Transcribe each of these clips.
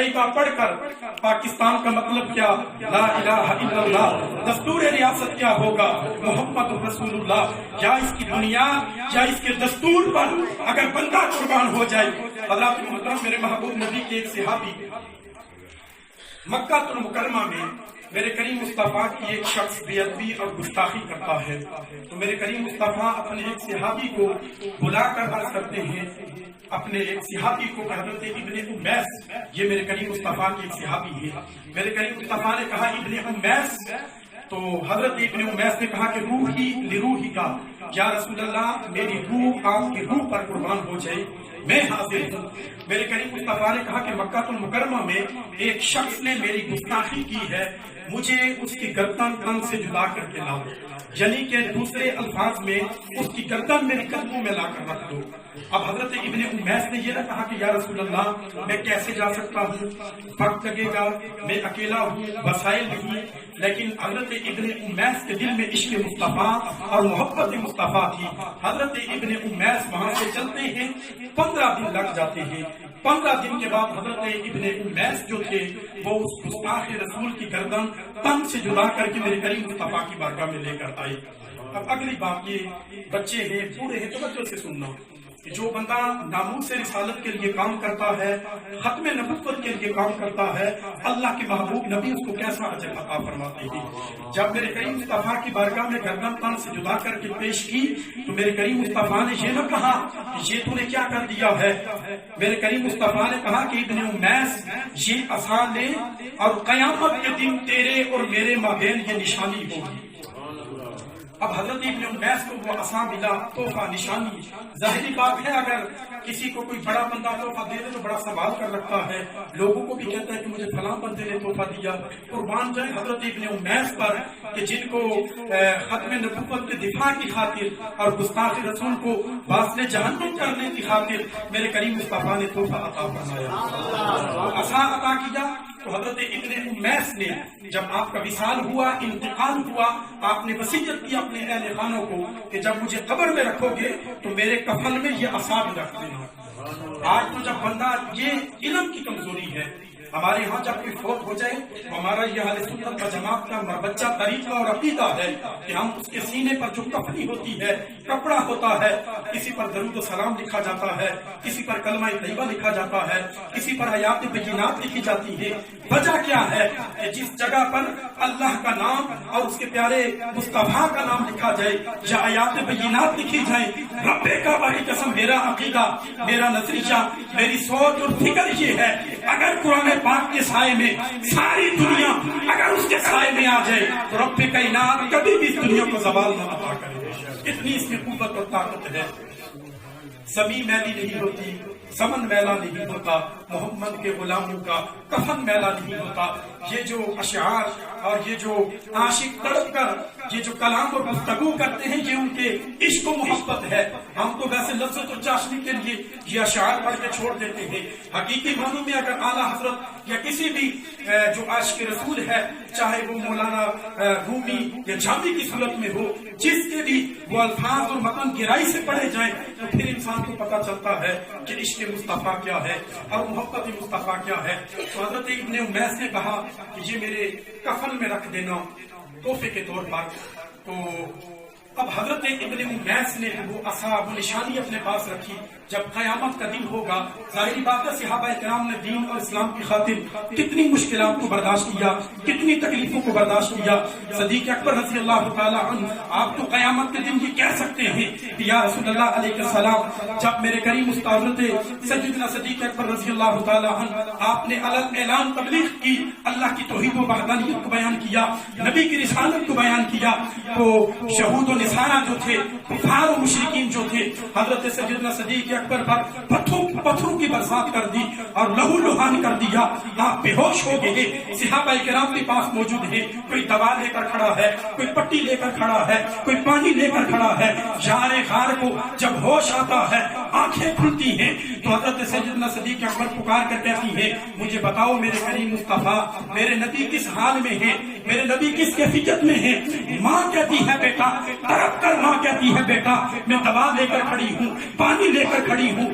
طیبہ پڑھ کر پاکستان کا مطلب کیا؟ لا الہ الا اللہ۔ دستور ریاست کیا ہوگا؟ محمد رسول اللہ۔ یا اس کی بنیاد یا اس کے دستور پر اگر بندہ قربان ہو جائے۔ حضرات محترم، میرے محبوب نبی کے ایک صحابی مکہ المکرمہ میں میرے کریم مصطفیٰ کی ایک شخص بے ادبی اور گستاخی کرتا ہے، تو میرے کریم مصطفیٰ اپنے ایک صحابی کو بلا کر عرض کرتے ہیں، اپنے ایک صحابی کو حضرت ابن امیس، یہ میرے کریم مصطفیٰ کی ایک صحابی ہے، میرے کریم مصطفیٰ نے کہا ابن امیس، تو حضرت ابن امیس نے کہا کہ روحی لروحی کا، یا رسول اللہ میری روح آپ کی روح پر قربان ہو جائے، میں حاضر ہوں۔ میرے کریم مصطفیٰ نے کہا کہ مکہ المکرمہ میں ایک شخص نے میری گستاخی کی ہے، مجھے اس کی گردن تن سے جدا کر کے لاؤ، یعنی کہ دوسرے الفاظ میں اس کی گردن میرے قدموں میں لا کر رکھ دو۔ اب حضرت ابن امیس نے یہ نہ کہا کہ یا رسول اللہ میں کیسے جا سکتا ہوں، وقت لگے گا، میں اکیلا ہوں، وسائل نہیں، لیکن حضرت ابن امیس کے دل میں عشق مصطفیٰ اور محبت مصطفیٰ تھی۔ حضرت ابن امیس وہاں سے چلتے ہیں، 15 دن لگ جاتے ہیں۔ 15 دن کے بعد حضرت ابن امیس جو تھے وہ اس گستاخ رسول کی گردن تن سے جدا کر کے میرے کریم مصطفیٰ کی بارگاہ میں لے کر آئے۔ اب اگلی بات، یہ بچے ہیں، بوڑھے ہیں، توجہ سے سننا، جو بندہ ناموس رسالت کے لیے کام کرتا ہے، ختم نبوت کے لیے کام کرتا ہے، اللہ کے محبوب نبی اس کو کیسا اجر عطا فرماتے ہیں۔ جب میرے کریم مصطفیٰ کی بارگاہ میں گردن تن سے جدا کر کے پیش کی تو میرے کریم مصطفیٰ نے یہ نہ کہا کہ یہ تو نے کیا کر دیا ہے، میرے کریم مصطفیٰ نے کہا کہ ابن امیس یہ عصا لے اور قیامت کے دن تیرے اور میرے مابین یہ نشانی ہوگی۔ اب حضرت ابن امیس کو وہ عصا ملا، تحفہ، نشانی۔ ظاہری بات ہے اگر کسی کو کوئی بڑا بندہ تحفہ دے دے تو بڑا سنبھال کر رکھتا ہے، لوگوں کو بھی کہتا ہے کہ مجھے فلاں بندے نے تحفہ دیا۔ قربان جائے حضرت ابن امیس پر کہ جن کو ختم نبوت کے دفاع کی خاطر اور گستاخ رسول کو واصل جہنم کرنے کی خاطر میرے کریم مصطفیٰ نے تحفہ عطا فرمایا، عصا عطا کیا۔ تو حضرت ابن امیس نے جب آپ کا وصال ہوا، انتقال ہوا، آپ نے وصیت کی اپنے اہل خانوں کو کہ جب مجھے قبر میں رکھو گے تو میرے کفن میں یہ عصا بھی رکھ دینا۔ آج تو جب بندہ، یہ علم کی کمزوری ہے، ہمارے ہاں جب کوئی فوت ہو جائے تو ہمارا یہ اہل سنت و جماعت کا مربچہ طریقہ اور عقیدہ ہے کہ ہم اس کے سینے پر جو کفنی ہوتی ہے، کپڑا ہوتا ہے، کسی پر درود و سلام لکھا جاتا ہے، کسی پر کلمہ طیبہ لکھا جاتا ہے، کسی پر آیات بینات لکھی جاتی ہے۔ وجہ کیا ہے کہ جس جگہ پر اللہ کا نام اور اس کے پیارے مصطفیٰ کا نام لکھا جائے یا آیات بینات لکھی جائے، رب کعبہ کی قسم میرا عقیدہ، میرا نظریہ، میری سوچ اور فکر یہ ہے، اگر قرآن پاک کے سائے میں ساری دنیا اگر اس کے سائے میں آ جائے تو رب کائنات کبھی بھی اس دنیا کو زوال نہ عطا کرے۔ اتنی اس میں قوت اور طاقت ہے۔ زمین میلی نہیں ہوتی، سمن میلا نہیں ہوتا، محمد کے غلاموں کا کفن میلا نہیں ہوتا۔ یہ جو اشعار اور یہ جو عاشق تڑپ کر یہ جو کلام اور گفتگو کرتے ہیں، یہ ان کے عشق و محبت ہے۔ ہم تو ویسے لذت و چاشنی کے لیے یہ اشعار پڑھ کے چھوڑ دیتے ہیں۔ حقیقی معنوں میں اگر اعلیٰ حضرت یا کسی بھی جو عاشق رسول ہے، چاہے وہ مولانا رومی یا جامی کی صورت میں ہو، جس کے بھی وہ الفاظ اور متن گہرائی سے پڑھے جائیں تو پھر انسان کو پتہ چلتا ہے کہ عشق مصطفیٰ کیا ہے اور محبت مصطفیٰ کیا ہے۔ تو حضرت ابن امیس نے کہا کہ یہ میرے کفن میں رکھ دینا تحفے کے طور پر۔ تو اب حضرت ابن امیس نے وہ عصا، وہ نشانی اپنے پاس رکھی۔ جب قیامت کا دن ہوگا، ظاہری بات ہے صحابہ کرام نے دین اور اسلام کی خاطر کتنی مشکلات کو برداشت کیا، کتنی تکلیفوں کو برداشت کیا۔ صدیق اکبر رضی اللہ تعالی عنہ آپ تو قیامت کے دن یہ کہہ سکتے ہیں کہ یا رسول اللہ علیہ السلام، جب میرے کریم استاد سیدنا صدیق اکبر رضی اللہ تعالی عنہ آپ نے علن اعلان تبلیغ کی، اللہ کی توحید و وحدانیت کو بیان کیا، نبی کی رسالت کو بیان کیا، تو یہود و نصارہ جو تھے، کفار و مشرکین جو تھے، حضرت سیدنا صدیق اکبر پر پتھروں کی برسات کر دی اور لہو لہان کر دیا۔ آپ بے ہوش ہو گئے۔ صحابہ کرام کے پاس موجود ہے، کوئی دوا لے کر کھڑا ہے، کوئی پٹی لے کر کھڑا ہے، کوئی پانی لے کر کھڑا ہے۔ یار غار کو جب ہوش آتا ہے، آنکھیں کھلتی ہیں تو حضرت سیدنا صدیق اکبر پکار کر کہتی ہے، مجھے بتاؤ میرے کریم مصطفیٰ، میرے نبی کس حال میں ہے، میرے نبی کس کیفیت میں ہے؟ ماں کہتی ہے بیٹا، تڑپ کر ماں کہتی ہے بیٹا میں دوا لے کر کھڑی ہوں، پانی لے کر کھڑی ہوں،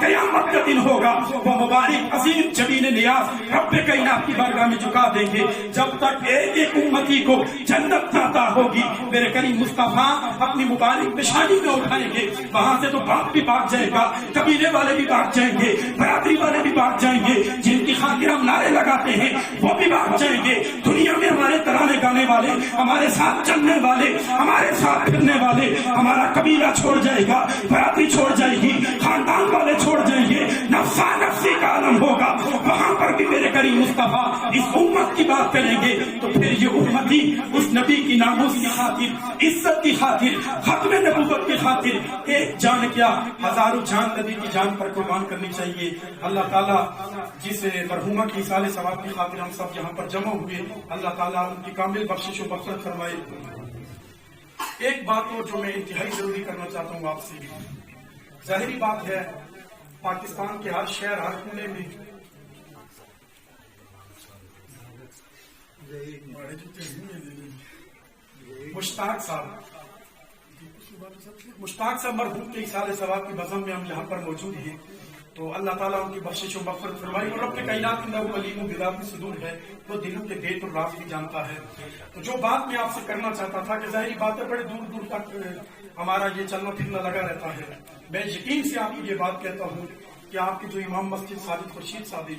قیامت کا دن ہوگا وہ مبارک عظیم جبین نیاز رب کائنات کی بارگاہ میں جھکا دیں گے جب تک ایک ایک امتی کو جنت عطا ہوگی میرے کریم مصطفیٰ اپنی مبارک پیشانی میں اٹھائیں گے وہاں سے تو باپ بھی بھاگ جائے گا قبیلے والے بھی بھاگ جائیں گے برادری والے بھی بھاگ جائیں گے جن کی خاطر ہم نعرے لگاتے ہیں وہ بھی بھاگ جائیں گے دنیا میں ہمارے ترانے گانے والے ہمارے ساتھ چلنے والے ہمارے ساتھ پھرنے والے ہمارا قبیلہ چھوڑ جائے گا برادری چھوڑ جائے گی خاندان والے چھوڑ جائیں گے نفسا نفسی کا عالم ہوگا وہاں پر بھی میرے کریم مصطفیٰ اس امت کی بات کریں گے تو پھر یہ امتی اس نبی کی ناموس کی خاطر عزت کی خاطر ختم نبوت کی خاطر ایک جان کیا ہزاروں جان نبی کی جان پر قربان کرنی چاہیے اللہ تعالیٰ جس مرحومہ کی اصال ثواب کی خاطر ہم سب یہاں پر جمع ہوئے اللہ تعالیٰ ان کی کامل بخشش و مغفرت فرمائے ایک بات اور جو میں انتہائی ضروری کرنا چاہتا ہوں آپ سے ظاہری بات ہے پاکستان کے ہر شہر ہر کونے میں مشتاق صاحب مرحوم کے اصال ثواب کی بزم میں ہم یہاں پر موجود ہیں تو اللہ تعالیٰ ان کی بخشش و مغفرت فرمائے اور رب کائنات انہ علیم بذات الصدور ہے وہ دلوں کے بیت اور راز بھی جانتا ہے تو جو بات میں آپ سے کرنا چاہتا تھا کہ ظاہری باتیں بڑے دور دور تک ہمارا یہ چلنا پھرنا لگا رہتا ہے میں یقین سے آپ کو یہ بات کہتا ہوں کہ آپ کے جو امام مسجد ساجد خورشید صاحب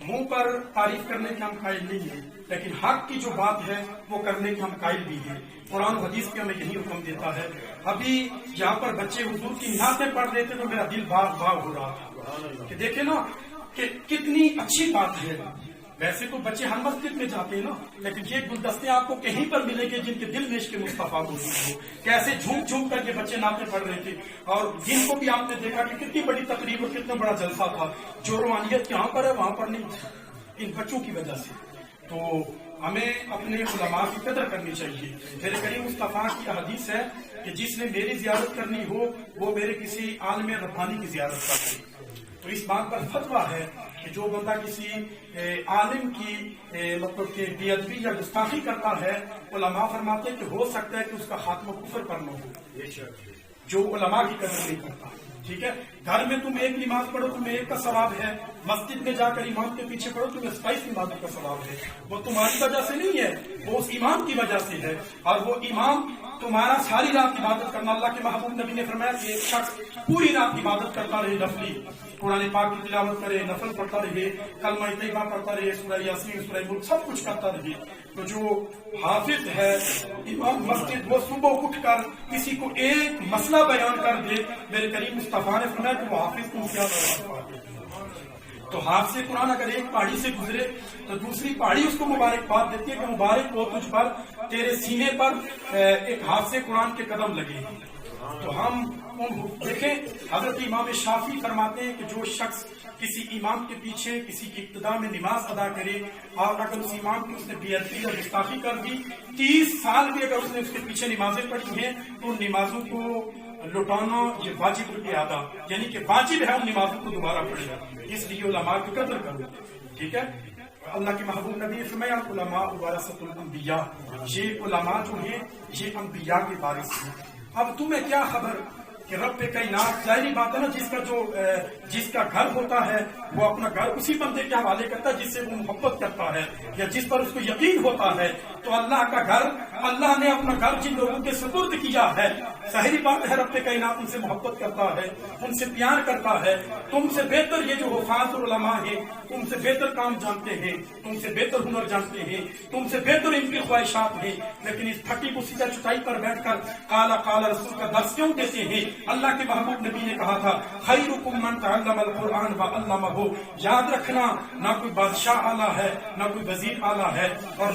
منہ پر تعریف کرنے کے ہم قائل نہیں ہیں لیکن حق کی جو بات ہے وہ کرنے کے ہم قائل بھی ہیں قرآن و حدیث پہ ہمیں یہی حکم دیتا ہے ابھی یہاں پر بچے حضور کی نعتیں پڑھ رہے تھے تو میرا دل باغ باغ ہو رہا تھا کہ دیکھیں نا کہ کتنی اچھی بات ہے ویسے تو بچے ہر مسجد میں جاتے ہیں نا لیکن یہ گلدستے آپ کو کہیں پر ملیں گے جن کے دل میں عشق مصطفیٰ موجود ہو کیسے جھوم جھوم کر یہ بچے نعتیں پڑھ رہے تھے اور دن کو بھی آپ نے دیکھا کہ کتنی بڑی تقریب اور کتنا بڑا جلسہ تھا جو روحانیت یہاں پر ہے وہاں پر نہیں ان بچوں کی وجہ سے تو ہمیں اپنے علماء کی قدر کرنی چاہیے میرے کریم مصطفیٰ کی حدیث ہے کہ جس نے میری زیارت کرنی ہو وہ میرے کسی عالم ربانی کی زیارت کرے تو اس بات پر فتویٰ ہے کہ جو بندہ کسی عالم کی مطلب کہ بے ادبی یا گستاخی کرتا ہے علماء فرماتے ہیں کہ ہو سکتا ہے کہ اس کا خاتمہ کفر پر نہ ہو جو علماء کی قدر نہیں کرتا ٹھیک ہے گھر میں تم ایک نماز پڑھو تمہیں ایک کا ثواب ہے مسجد میں جا کر امام کے پیچھے پڑھو تمہیں 27 نمازوں کا ثواب ہے وہ تمہاری وجہ سے نہیں ہے وہ اس امام کی وجہ سے ہے اور وہ امام تمہارا ساری رات عبادت کرنا اللہ کے محبوب نبی نے فرمایا کہ ایک شخص پوری رات عبادت کرتا رہے نفلی قرآن پاک کی تلاوت کرے نفل پڑھتا رہے کلمہ طیبہ پڑھتا رہے سورہ یاسین سورہ ملک سب کچھ کرتا رہے تو جو حافظ ہے امام مسجد وہ صبح اٹھ کر کسی کو ایک مسئلہ بیان کر دے میرے کریم مصطفیٰ نے فرمایا کہ وہ حافظ تم کیا تو ہاتھ سے قرآن اگر ایک پہاڑی سے گزرے تو دوسری پہاڑی اس کو مبارکباد دیتی ہے کہ مبارک ہو تجھ پر تیرے سینے پر ایک ہاتھ سے قرآن کے قدم لگے تو ہم دیکھیں حضرت امام شافعی فرماتے ہیں کہ جو شخص کسی امام کے پیچھے کسی کی ابتدا میں نماز ادا کرے اور اگر اس امام کی اس نے بے ادبی یا گستاخی کر دی 30 سال بھی اگر اس نے اس کے پیچھے نمازیں پڑھی ہیں تو ان نمازوں کو لوٹانا یہ واجب الادا یعنی کہ واجب ہے ان نمازوں کو دوبارہ پڑھے اس لیے علماء کی قدر کرو ٹھیک ہے اللہ کے محبوب نبی نے فرمایا علماء ورثۃ الانبیاء یہ علماء جو ہیں یہ انبیاء کے وارث ہیں اب تمہیں کیا خبر کہ رب کائنات ظاہری بات ہے نا جس کا گھر ہوتا ہے وہ اپنا گھر اسی بندے کے حوالے کرتا ہے جس سے وہ محبت کرتا ہے یا جس پر اس کو یقین ہوتا ہے تو اللہ کا گھر اللہ نے اپنا گھر جن لوگوں کے سپرد کیا ہے ظاہری بات ہے رب کائنات ان سے محبت کرتا ہے ان سے پیار کرتا ہے تم سے بہتر یہ جو حفاظ اور علماء ہیں تم سے بہتر کام جانتے ہیں تم سے بہتر ہنر جانتے ہیں تم سے بہتر ان کی خواہشات ہیں لیکن اس پھٹی کو سیدھا چٹائی پر بیٹھ کر کالا کالا رسول کا درس کیوں دیتے ہیں اللہ کے محبوب نبی نے کہا تھا خیرکم من تعلم القرآن وعلمہ یاد رکھنا نہ کوئی بادشاہ اعلیٰ ہے نہ کوئی وزیر اعلیٰ ہے اور